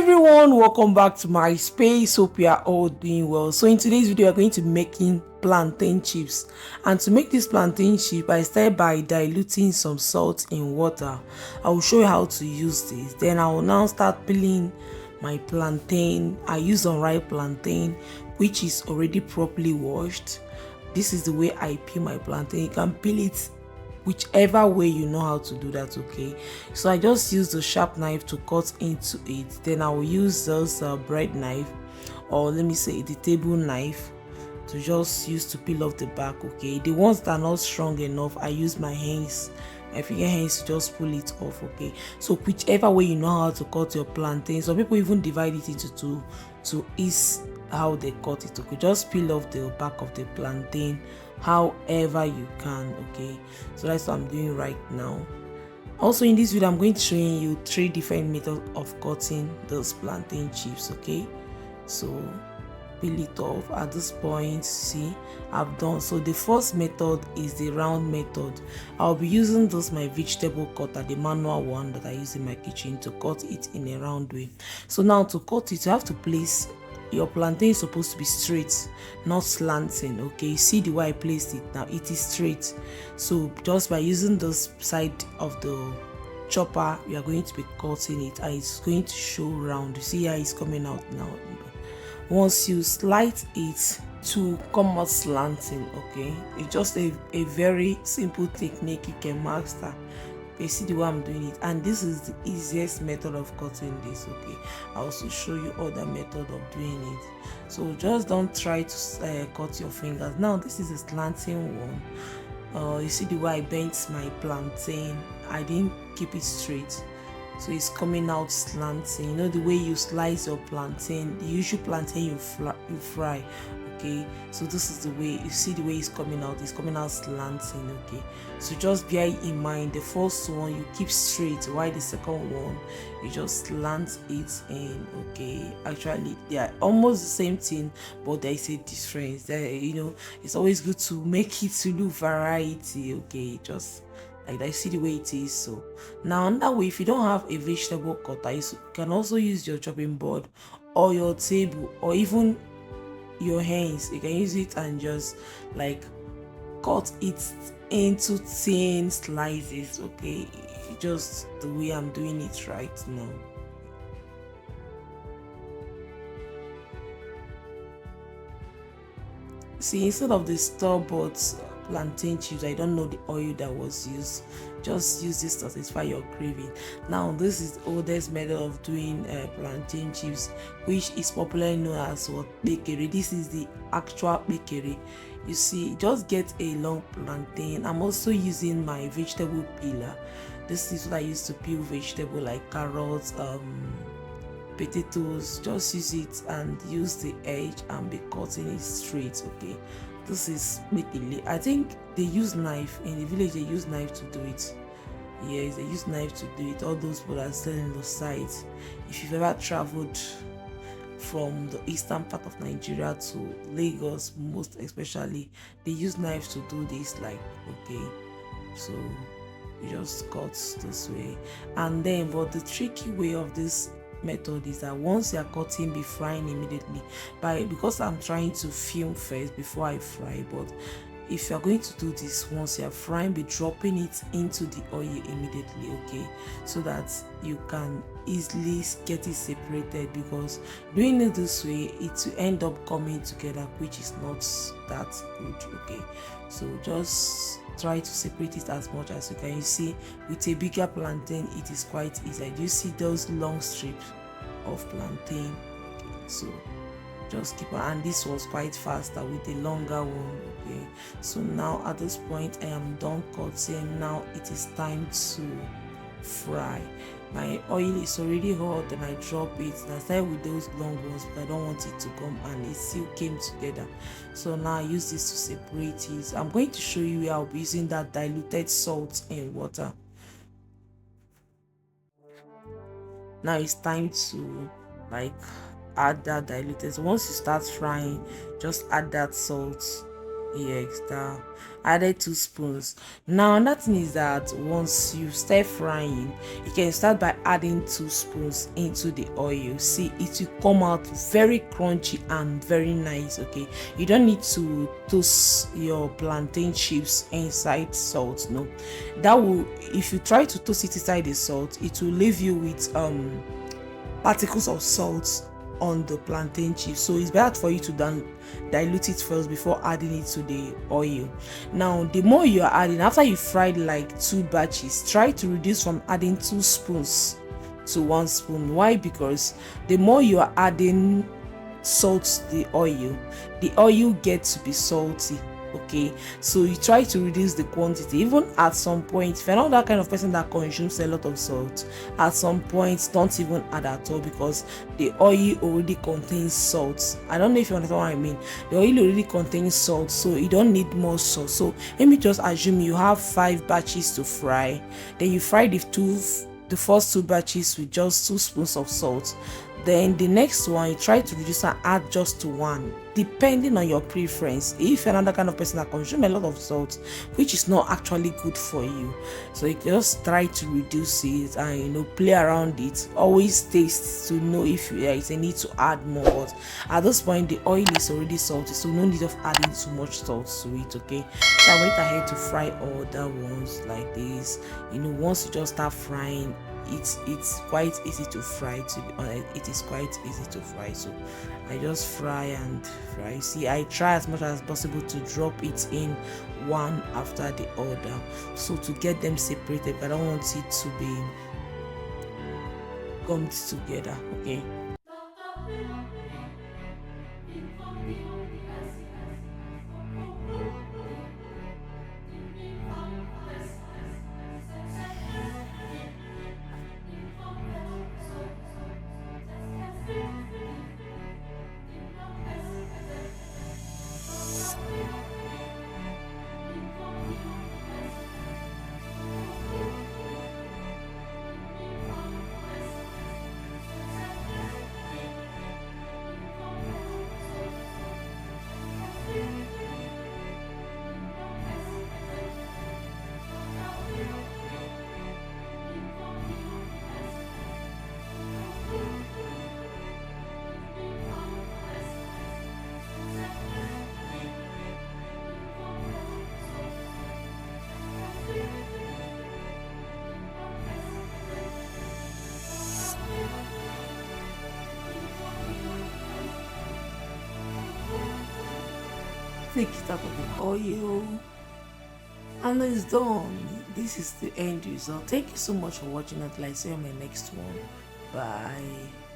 everyone, welcome back to my space. Hope you are all doing well. So in today's video, we are going to be making plantain chips, and to make this plantain chip, I start by diluting some salt in water. I will show you how to use this. Then I will now start peeling my plantain. I use unripe plantain, which is already properly washed. This is the way I peel my plantain. You can peel it whichever way you know how to do that. Okay, so I just use the sharp knife to cut into it. Then I will use this bread knife, or let me say the table knife, to just use to peel off the back. Okay, the ones that are not strong enough, I use my hands, my finger hands, to just pull it off. Okay, so whichever way you know how to cut your plantain. Some people even divide it into two to ease how they cut it. Okay, just peel off the back of the plantain however you can. Okay, so that's what I'm doing right now. Also in this video, I'm going to show you 3 different methods of cutting those plantain chips. Okay, so peel it off. At this point, see, I've done. So the first method is the round method. I'll be using this my vegetable cutter, the manual one that I use in my kitchen, to cut it in a round way. So now to cut it, you have to place your plantain is supposed to be straight, not slanting. Okay, see the way I placed it now, it is straight. So just by using this side of the chopper, we are going to be cutting it, and it's going to show round. You see how it's coming out now. Once you slide it to come out slanting, okay, it's just a very simple technique you can master. You see the way I'm doing it, and this is the easiest method of cutting this. Okay, I'll also show you other method of doing it. So just don't try to cut your fingers. Now this is a slanting one. You see the way I bent my plantain, I didn't keep it straight, so it's coming out slanting. You know the way you slice your plantain, the usual plantain you fry. Okay, so this is the way you see the way it's coming out slanting. Okay, so just bear in mind, the first one you keep straight, while the second one you just slant it in. Okay, actually they are almost the same thing, but there is a difference there. You know, it's always good to make it to look variety. Okay, just like that, see the way it is. So now another way, if you don't have a vegetable cutter, you can also use your chopping board or your table, or even your hands. You can use it and just like cut it into thin slices. Okay, just the way I'm doing it right now. See, instead of the store-bought plantain chips, I don't know the oil that was used. Just use this to satisfy your craving. Now this is the oldest method of doing plantain chips, which is popularly known as what, kpekere. This is the actual kpekere. You see, just get a long plantain. I'm also using my vegetable peeler. This is what I used to peel vegetable like carrots, potatoes. Just use it and use the edge and be cutting it straight. Okay, this is kpekere. I think they use knife in the village. They use knife to do it. Yes, they use knife to do it. All those people that are selling those sites, if you've ever traveled from the eastern part of Nigeria to Lagos, most especially, they use knives to do this. Like, okay, so you just cut this way. And then, but the tricky way of this method is that once you are cutting, be frying immediately. Because I'm trying to film first before I fry, but if you are going to do this, once you are frying, be dropping it into the oil immediately. Okay, so that you can easily get it separated, because doing it this way, it will end up coming together, which is not that good. Okay, so just try to separate it as much as you can. You see, with a bigger plantain, it is quite easy. Do you see those long strips of plantain? Okay, so just keep on. And this was quite faster with a longer one. Okay, so now at this point I am done cutting. Now it is time to fry. My oil is already hot and I drop it. I started with those long ones because I don't want it to come, and it still came together. So now I use this to separate it. I'm going to show you where I'll be using that diluted salt in water. Now it's time to add that diluted. So once you start frying, just add that salt Yes, that added 2 spoons. Now another thing is that once you start frying, you can start by adding 2 spoons into the oil. See, it will come out very crunchy and very nice. Okay, you don't need to toast your plantain chips inside salt. No, that will, if you try to toast it inside the salt, it will leave you with particles of salt on the plantain chips. So it's better for you to dilute it first before adding it to the oil. Now the more you are adding, after you fried like 2 batches, try to reduce from adding 2 spoons to 1 spoon. Why? Because the more you are adding salt to the oil gets to be salty. Okay, so you try to reduce the quantity. Even at some point, if you're not that kind of person that consumes a lot of salt, at some point don't even add at all, because the oil already contains salt. I don't know if you understand what I mean. The oil already contains salt, so you don't need more salt. So let me just assume you have 5 batches to fry, then you fry the first 2 batches with just 2 spoons of salt. Then the next one, you try to reduce and add just to 1, depending on your preference. If you're another kind of person that consumes a lot of salt, which is not actually good for you, so you just try to reduce it and play around it. Always taste to know if there is a need to add more. But at this point, the oil is already salty, so no need of adding too much salt to it. Okay, so I went ahead to fry all the ones like this. Once you just start frying, it's quite easy to fry. To be honest, it is quite easy to fry. So I just fry and fry. See, I try as much as possible to drop it in one after the other, so to get them separated. But I don't want it to be gummed together. Okay. Take it out of the oil, and it's done. This is the end result. Thank you so much for watching. Until I see you on my next one. Bye.